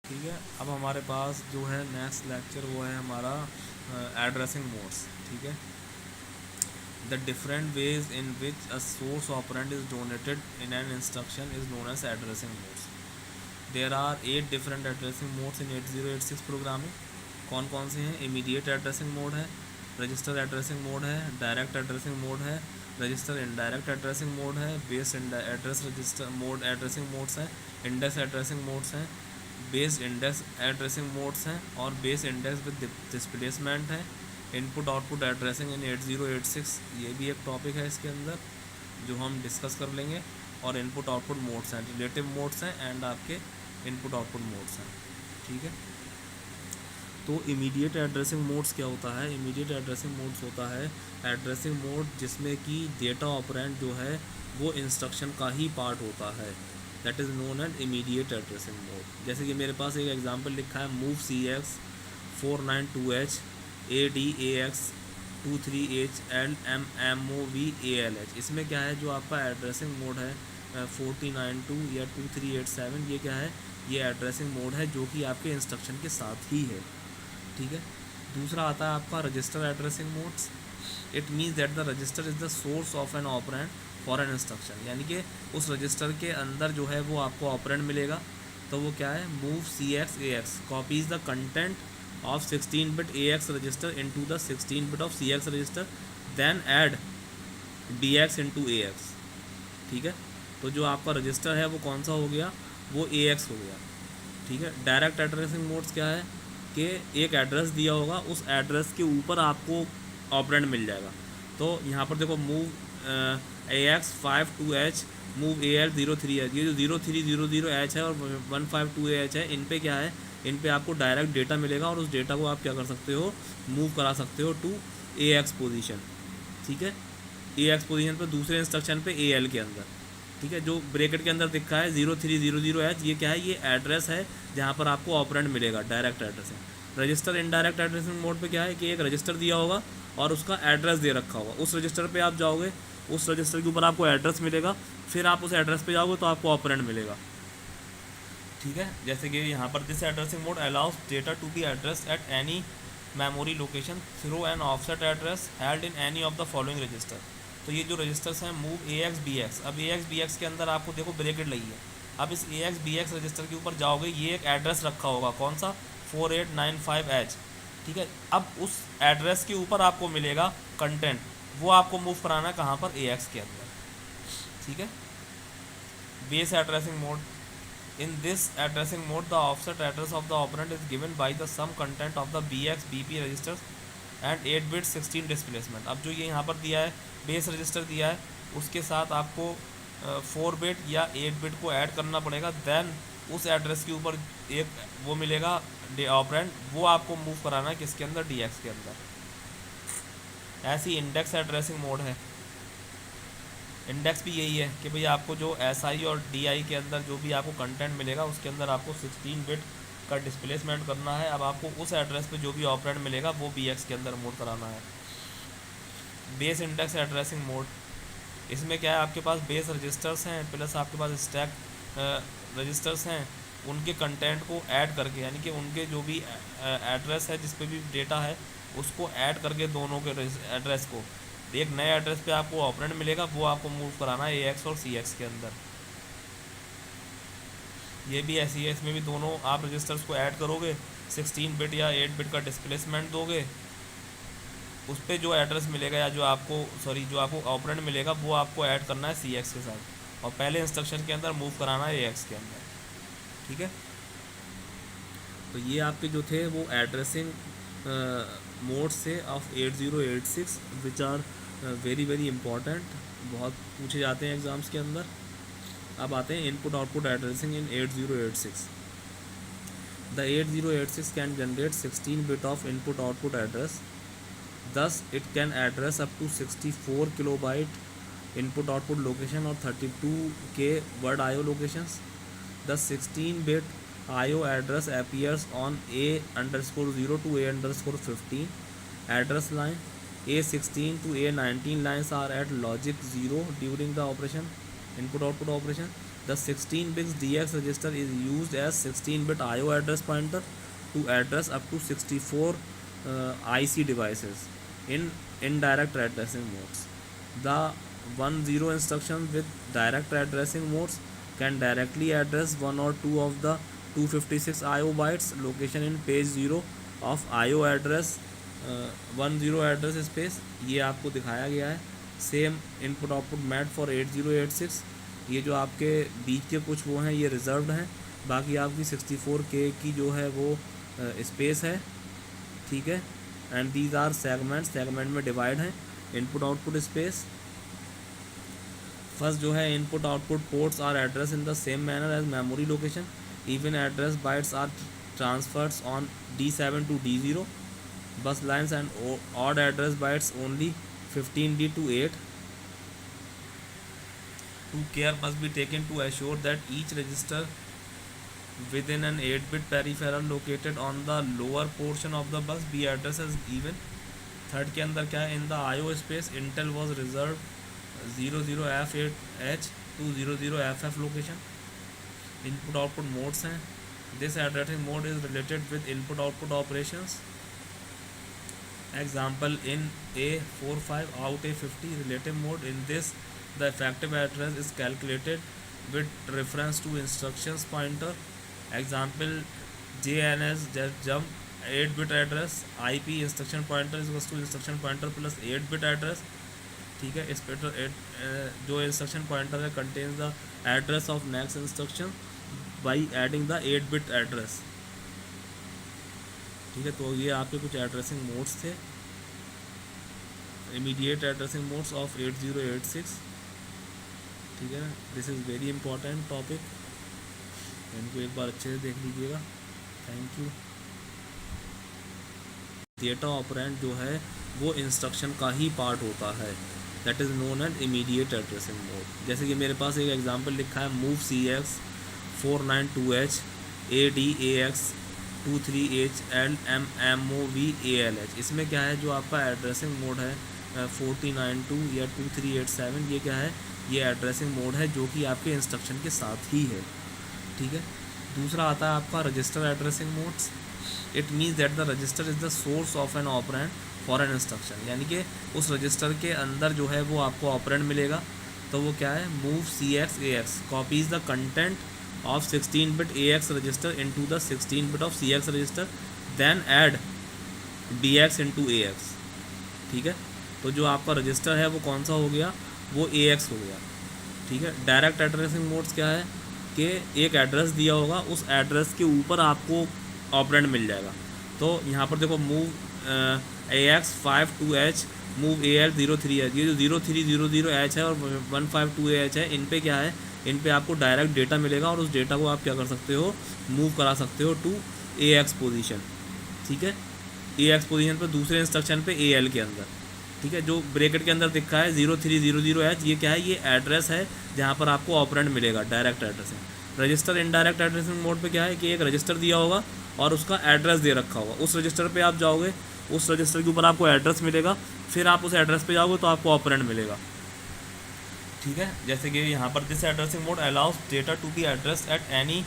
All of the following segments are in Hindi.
ठीक है। अब हमारे पास जो है नेक्स्ट लेक्चर वो है हमारा एड्रेसिंग मोड्स। ठीक है। The different ways in which a source operand is donated in an instruction is known as addressing modes. There are 8 different addressing modes in 8086 programming. कौन कौन से हैं? इमीडिएट एड्रेसिंग मोड है, रजिस्टर एड्रेसिंग मोड है, डायरेक्ट एड्रेसिंग मोड है, रजिस्टर इनडायरेक्ट एड्रेसिंग मोड है, base address register mode addressing modes हैं, इंडेक्स एड्रेसिंग मोड्स हैं, बेस्ड इंडेक्स एड्रेसिंग मोड्स हैं और बेस इंडेक्स विद डिस्प्लेसमेंट है। इनपुट आउटपुट एड्रेसिंग इन 8086 ये भी एक टॉपिक है इसके अंदर जो हम डिस्कस कर लेंगे। और इनपुट आउटपुट मोड्स हैं, रिलेटिव मोड्स हैं एंड आपके इनपुट आउटपुट मोड्स हैं। ठीक है। तो इमीडिएट एड्रेसिंग मोड्स क्या होता है? इमीडिएट एड्रेसिंग मोड्स होता है एड्रेसिंग मोड जिसमें कि डेटा ऑपरेंड जो है वो इंस्ट्रक्शन का ही पार्ट होता है। That is known as immediate addressing mode. जैसे कि मेरे पास एक एग्जांपल लिखा है move CX 492H ADAX 23H LMMOVALH। इसमें क्या है जो आपका एड्रेसिंग मोड है 4092 या 2387, ये क्या है? ये एड्रेसिंग मोड है जो कि आपके इंस्ट्रक्शन के साथ ही है। ठीक है। दूसरा आता है आपका register addressing modes. It means that the register is the source of an operand for an instruction, यानी कि उस रजिस्टर के अंदर जो है वो आपको ऑपरेंड मिलेगा। तो वो क्या है? Move CX AX copies the content of 16 bit AX register into the 16 bit of CX register then add DX into AX। ठीक है। तो जो आपका रजिस्टर है वो कौन सा हो गया? वो AX हो गया। ठीक है। डायरेक्ट एड्रेसिंग मोड्स क्या है कि एक एड्रेस दिया होगा, उस एड्रेस के ऊपर आपको ऑपरेंड मिल जाएगा। तो यहाँ पर देखो move AX 52H move AL 03H, ये जो 0300H है और 152H है, इन पे क्या है? इन पे आपको डायरेक्ट डेटा मिलेगा और उस डेटा को आप क्या कर सकते हो? मूव करा सकते हो टू AX पोजीशन। ठीक है। AX पोजीशन पर दूसरे इंस्ट्रक्शन पे AL के अंदर। ठीक है। जो ब्रैकेट के अंदर दिखा है 0300H, ये क्या है? ये एड्रेस है जहाँ पर आपको ऑपरेंड मिलेगा, डायरेक्ट एड्रेस है। रजिस्टर इनडायरेक्ट एड्रेसिंग मोड पे क्या है कि एक रजिस्टर दिया होगा और उसका एड्रेस दे रखा होगा। उस रजिस्टर पे आप जाओगे, उस रजिस्टर के ऊपर आपको एड्रेस मिलेगा, फिर आप उस एड्रेस पे जाओगे तो आपको ऑपरेंड मिलेगा। ठीक है। जैसे कि यहाँ पर this addressing mode allows data to be address at any memory location through an offset address held in any of the following register. तो ये जो रजिस्टर्स हैं मूव AX BX, अब AX BX के अंदर आपको देखो ब्रैकेट लगी है। अब इस AX BX रजिस्टर के ऊपर जाओगे, ये एक एड्रेस रखा होगा, कौन सा? 4895H। ठीक है। अब उस एड्रेस के ऊपर आपको मिलेगा कंटेंट, वो आपको मूव कराना है कहाँ पर? AX के अंदर। ठीक है। Base addressing mode. In this addressing mode, the offset address of the operand is given by the sum content of the BX BP registers and 8 bit 16 displacement। अब जो ये यहाँ पर दिया है बेस रजिस्टर दिया है, उसके साथ आपको 4 बिट या 8 बिट को ऐड करना पड़ेगा। देन उस एड्रेस के ऊपर एक वो मिलेगा ऑपरेंड, वो आपको मूव कराना है किसके अंदर? DX के अंदर। ऐसी इंडेक्स एड्रेसिंग मोड है। इंडेक्स भी यही है कि भाई आपको जो SI और DI के अंदर जो भी आपको कंटेंट मिलेगा उसके अंदर आपको 16 बिट का डिस्प्लेसमेंट करना है। अब आपको उस एड्रेस पे जो भी ऑपरेंड मिलेगा वो BX के अंदर मोड कराना है। बेस इंडेक्स एड्रेसिंग मोड, इसमें क्या है? आपके पास बेस रजिस्टर्स हैं प्लस आपके पास स्टैक रजिस्टर्स हैं, उनके कंटेंट को ऐड करके, यानी कि उनके जो भी एड्रेस है जिस पे भी डेटा है उसको ऐड करके दोनों के एड्रेस को एक नए एड्रेस पे आपको ऑपरेंड मिलेगा, वो आपको मूव कराना है AX और CX के अंदर। ये भी ऐसी है, इसमें भी दोनों आप रजिस्टर्स को ऐड करोगे, 16 बिट या 8 बिट का डिस्प्लेसमेंट दोगे, उस पर जो एड्रेस मिलेगा या जो आपको ऑपरेंड मिलेगा वो आपको ऐड करना है CX के साथ और पहले इंस्ट्रक्शन के अंदर मूव कराना है AX के अंदर। ठीक है। तो ये आपके जो थे वो एड्रेसिंग मोड से of 8086 which are very very important, बहुत पूछे जाते हैं एग्ज़ाम्स के अंदर। अब आते हैं input output addressing in 8086। The 8086 can generate 16 bit of input output address, thus it can address up to 64 kilobyte input output location or 32K word IO locations. The 16-bit IO address appears on A_0 to A_15 address line. A16 to A19 lines are at logic 0 during the operation input output operation. The 16 bits DX register is used as 16-bit IO address pointer to address up to 64 IC devices in indirect addressing modes. The 10 instruction with direct addressing modes can directly address one or two of the 256 IO bytes location in page 0 of IO address 10 address space. ये आपको दिखाया गया है. Same input output map for 8086. ये जो आपके बीच के कुछ वो हैं ये रिजर्व्ड हैं, बाकी आपकी 64K की जो है वो स्पेस है. ठीक है. एंड दीज आर सेगमेंट में डिवाइड हैं इनपुट आउटपुट स्पेस. फर्स्ट जो है input output ports are address in the same manner as memory location. Even address bytes are transfers on D7 to D0. Bus lines and odd address bytes only 15D to 8. Care must be taken to assure that each register within an 8-bit peripheral located on the lower portion of the bus be addressed as even. Third के अंदर क्या है, in the IO space Intel was reserved 00F8H to 00FF location. Input output modes हैं. This addressing mode is related with input output operations. Example in A45 out A50 relative mode. In this the effective address is calculated with reference to instructions pointer. Example JNS jump 8-bit address IP instruction pointer is equals to instruction pointer plus 8-bit address. ठीक है. इस पर जो instruction pointer है contains the address of next instruction by adding the 8-bit address. ठीक है. तो ये आपके कुछ एड्रेसिंग मोड्स थे, इमीडिएट एड्रेसिंग मोड्स ऑफ 8086. ठीक है. This is very important topic, इनको एक बार अच्छे से देख लीजिएगा. Thank you. डेटा ऑपरेंड जो है वो इंस्ट्रक्शन का ही पार्ट होता है, that is known as immediate addressing mode. जैसे कि मेरे पास एक एग्जांपल लिखा है move CX 492H ADAX 23H and MOV ALH. इसमें क्या है, जो आपका एड्रेसिंग मोड है 4092 या 2387, ये क्या है, ये एड्रेसिंग मोड है जो कि आपके इंस्ट्रक्शन के साथ ही है. ठीक है. दूसरा आता है आपका register addressing modes. It means that the register is the source of an operand for an instruction. यानी कि उस रजिस्टर के अंदर जो है वो आपको ऑपरेंड मिलेगा. तो वो क्या है, move CX AX copies the content of 16-bit AX register into the 16-bit of CX register, then add BX into AX. ठीक है. तो जो आपका रजिस्टर है वो कौन सा हो गया, वो AX हो गया. ठीक है. डायरेक्ट एड्रेसिंग मोड्स क्या है कि एक एड्रेस दिया होगा, उस एड्रेस के ऊपर आपको ऑपरेंड मिल जाएगा. तो यहाँ पर देखो move AX 52H move AL 03H, ये जो 0300H है और 152H है, इन पे क्या है, इन पे आपको डायरेक्ट डेटा मिलेगा और उस डेटा को आप क्या कर सकते हो, मूव करा सकते हो टू AX पोजीशन. ठीक है. AX पोजीशन पर दूसरे इंस्ट्रक्शन पे AL के अंदर. ठीक है. जो ब्रैकेट के अंदर दिखा है 0300H, ये क्या है, ये एड्रेस है जहाँ पर आपको ऑपरेंड मिलेगा direct addressing. Register indirect addressing mode पे क्या है कि एक रजिस्टर दिया होगा और उसका एड्रेस दे रखा होगा. उस रजिस्टर पे आप जाओगे, उस रजिस्टर के ऊपर आपको एड्रेस मिलेगा, फिर आप उस एड्रेस पे जाओगे तो आपको ऑपरेंड मिलेगा. ठीक है. जैसे कि यहाँ पर this addressing mode allows data to be address at any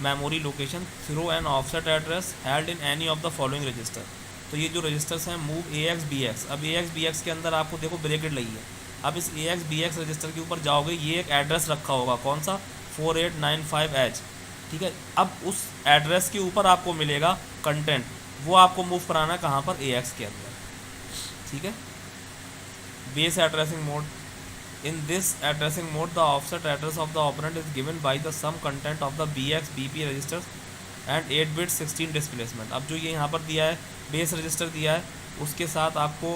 memory location through an offset address held in any of the following register. तो ये जो रजिस्टर्स हैं मूव AX BX, अब AX BX के अंदर आपको देखो ब्रैकेट लगी है. अब इस AX BX रजिस्टर के ऊपर जाओगे, ये एक एड्रेस रखा होगा, कौन सा, 4895H. ठीक है. अब उस एड्रेस के ऊपर आपको मिलेगा कंटेंट, वो आपको मूव कराना है कहाँ पर, AX के अंदर. ठीक है. Base addressing mode. In this addressing mode, the offset address of the operand is given by the sum content of the BX BP registers and 8-bit 16 displacement. अब जो ये यहाँ पर दिया है, बेस रजिस्टर दिया है, उसके साथ आपको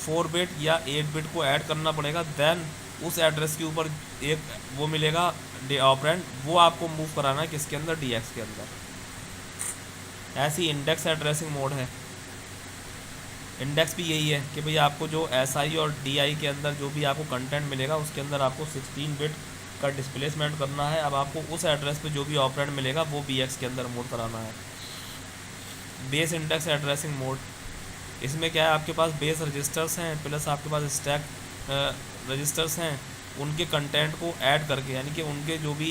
4-bit या 8-bit को ऐड करना पड़ेगा. देन उस एड्रेस के ऊपर एक वो मिलेगा ऑपरेंड, वो आपको मूव कराना है किसके अंदर, DX के अंदर. ऐसी इंडेक्स एड्रेसिंग मोड है. इंडेक्स भी यही है कि भाई आपको जो SI और DI के अंदर जो भी आपको कंटेंट मिलेगा उसके अंदर आपको 16-bit का डिस्प्लेसमेंट करना है. अब आपको उस एड्रेस पे जो भी ऑपरेंड मिलेगा वो BX के अंदर मोड कराना है. Base index addressing mode. इसमें क्या है, आपके पास बेस रजिस्टर्स हैं प्लस आपके पास स्टैक रजिस्टर्स हैं उनके कंटेंट को ऐड करके, यानी कि उनके जो भी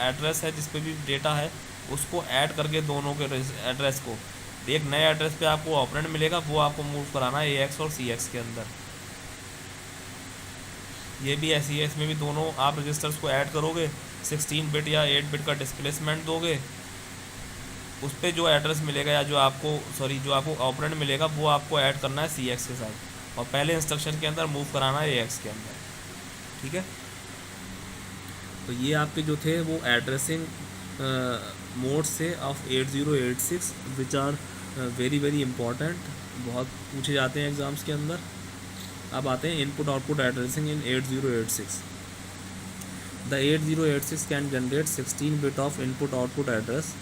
एड्रेस है जिस पे भी डेटा है उसको ऐड करके दोनों के एड्रेस को एक नए एड्रेस पे आपको ऑपरेंड मिलेगा, वो आपको मूव कराना है AX और CX के अंदर। ये भी ऐसी है, इसमें भी दोनों आप रजिस्टर्स को ऐड करोगे, 16 बिट या 8 बिट का डिस्प्लेसमेंट दोगे, उस पर जो एड्रेस मिलेगा या जो आपको ऑपरेंड मिलेगा वो आपको ऐड करना है CX के साथ, और पहले इंस्ट्रक्शन के अंदर मूव कराना है AX के अंदर। ठीक है, तो ये आपके जो थे वो एड्रेसिंग मोड्स थे of 8086 which are very very important, बहुत पूछे जाते हैं एग्ज़ाम्स के अंदर। अब आते हैं input output addressing in 8086। The 8086 can generate 16 bit of input output address,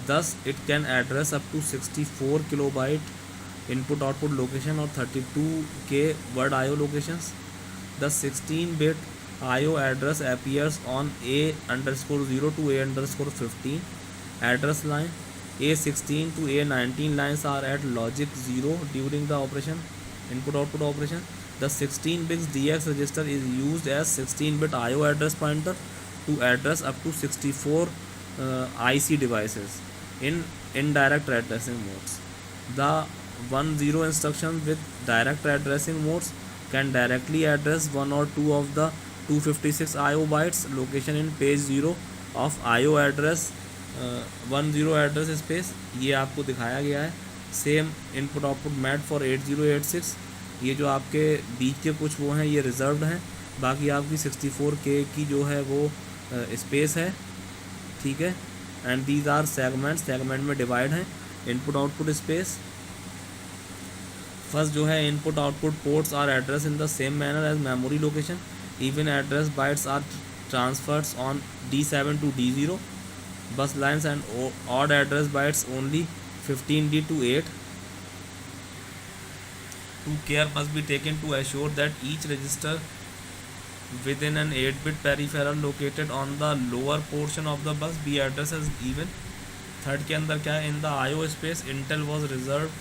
thus it can address up to 64 kilobyte input output location or 32K word IO locations. The 16-bit IO address appears on A_0 to A_15 address line. A16 to A19 lines are at logic 0 during the operation, input output operation. The 16-bit DX register is used as 16-bit IO address pointer to address up to 64 IC devices in indirect addressing modes. The 10 instruction with direct addressing modes can directly address one or two of the 256 IO bytes location in page 0 of IO address 10 address space। ये आपको दिखाया गया है। Same input output map for 8086। ये जो आपके बीच के कुछ वो हैं ये रिजर्व्ड हैं, बाकी आपकी 64K की जो है वो स्पेस है। ठीक है, एंड दीज आर सेगमेंट में डिवाइड हैं इनपुट आउटपुट स्पेस। फर्स्ट जो है input output ports are address in the same manner as memory location, even address bytes are transfers on D7 to D0, bus lines and odd address bytes only 15D to 8. Care must be taken to assure that each register within an 8-bit peripheral located on the lower portion of the bus be addressed as even. Third के अंदर क्या है, in the IO space Intel was reserved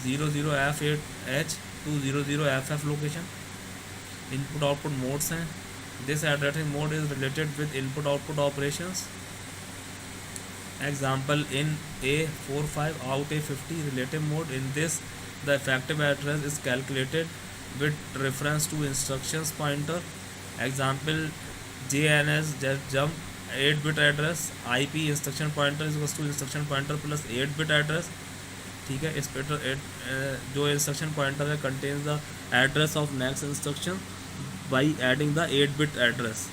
00F8H to 00FF location. Input output modes हैं, this addressing mode is related with input output operations. Example in A45 out A50 relative mode, in this the effective address is calculated with reference to instructions pointer. Example JNS jump 8-bit address, IP instruction pointer is equals to instruction pointer plus 8-bit address. ठीक है, इस पर जो instruction pointer है contains the address of next instruction by adding the 8-bit address.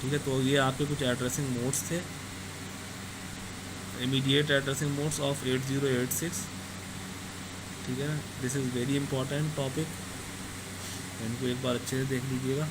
ठीक है, तो ये आपके कुछ एड्रेसिंग मोड्स थे, इमीडिएट एड्रेसिंग मोड्स ऑफ 8086। ठीक है, this is very important topic, इनको एक बार अच्छे से देख लीजिएगा।